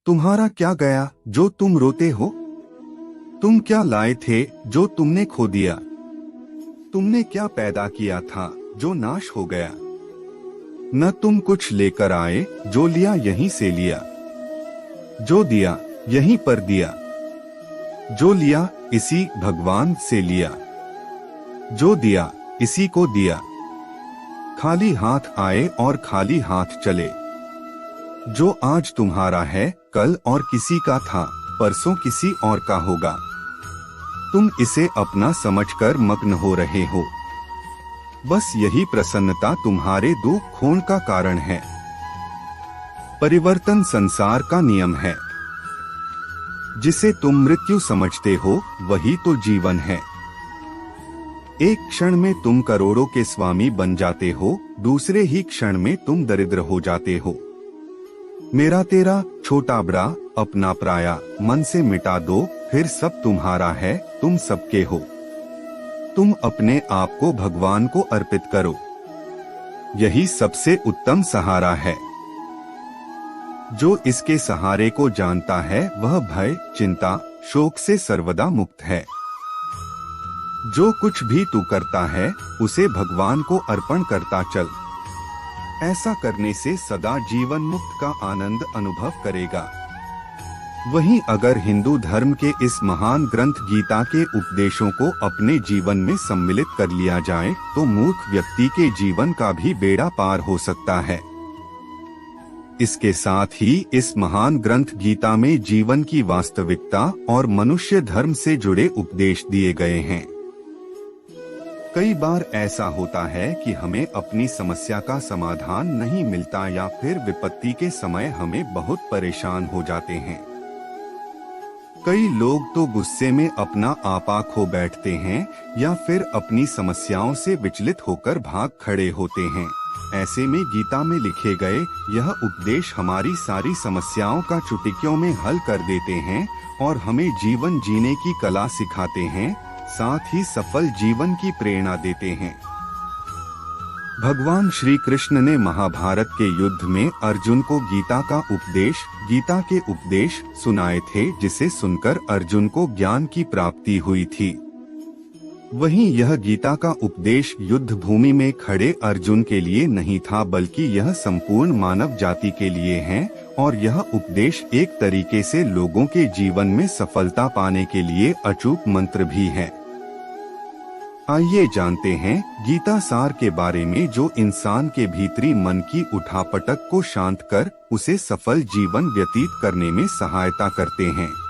तुम्हारा क्या गया जो तुम रोते हो? तुम क्या लाए थे जो तुमने खो दिया? तुमने क्या पैदा किया था जो नाश हो गया? न तुम कुछ लेकर आए, जो लिया यहीं से लिया, जो दिया यहीं पर दिया, जो लिया इसी भगवान से लिया, जो दिया इसी को दिया। खाली हाथ आए और खाली हाथ चले। जो आज तुम्हारा है कल और किसी का था, परसों किसी और का होगा। तुम इसे अपना समझकर मग्न हो रहे हो। बस यही प्रसन्नता तुम्हारे दुख खोन का कारण है। परिवर्तन संसार का नियम है। जिसे तुम मृत्यु समझते हो वही तो जीवन है। एक क्षण में तुम करोड़ों के स्वामी बन जाते हो, दूसरे ही क्षण में तुम दरिद्र हो जाते हो। मेरा तेरा, छोटा बड़ा, अपना पराया मन से मिटा दो, फिर सब तुम्हारा है, तुम सबके हो। तुम अपने आप को भगवान को अर्पित करो। यही सबसे उत्तम सहारा है। जो इसके सहारे को जानता है वह भय, चिंता, शोक से सर्वदा मुक्त है। जो कुछ भी तू करता है उसे भगवान को अर्पण करता चल। ऐसा करने से सदा जीवन मुक्त का आनंद अनुभव करेगा। वहीं अगर हिंदू धर्म के इस महान ग्रंथ गीता के उपदेशों को अपने जीवन में सम्मिलित कर लिया जाए तो मूर्ख व्यक्ति के जीवन का भी बेड़ा पार हो सकता है। इसके साथ ही इस महान ग्रंथ गीता में जीवन की वास्तविकता और मनुष्य धर्म से जुड़े उपदेश दिए गए हैं। कई बार ऐसा होता है कि हमें अपनी समस्या का समाधान नहीं मिलता या फिर विपत्ति के समय हमें बहुत परेशान हो जाते हैं। कई लोग तो गुस्से में अपना आपा खो बैठते हैं या फिर अपनी समस्याओं से विचलित होकर भाग खड़े होते हैं। ऐसे में गीता में लिखे गए यह उपदेश हमारी सारी समस्याओं का चुटकियों में हल कर देते हैं और हमें जीवन जीने की कला सिखाते हैं, साथ ही सफल जीवन की प्रेरणा देते हैं। भगवान श्री कृष्ण ने महाभारत के युद्ध में अर्जुन को गीता के उपदेश सुनाए थे, जिसे सुनकर अर्जुन को ज्ञान की प्राप्ति हुई थी। वहीं यह गीता का उपदेश युद्ध भूमि में खड़े अर्जुन के लिए नहीं था, बल्कि यह संपूर्ण मानव जाति के लिए है और यह उपदेश एक तरीके से लोगों के जीवन में सफलता पाने के लिए अचूक मंत्र भी है। आइए जानते हैं गीता सार के बारे में, जो इंसान के भीतरी मन की उठापटक को शांत कर उसे सफल जीवन व्यतीत करने में सहायता करते हैं।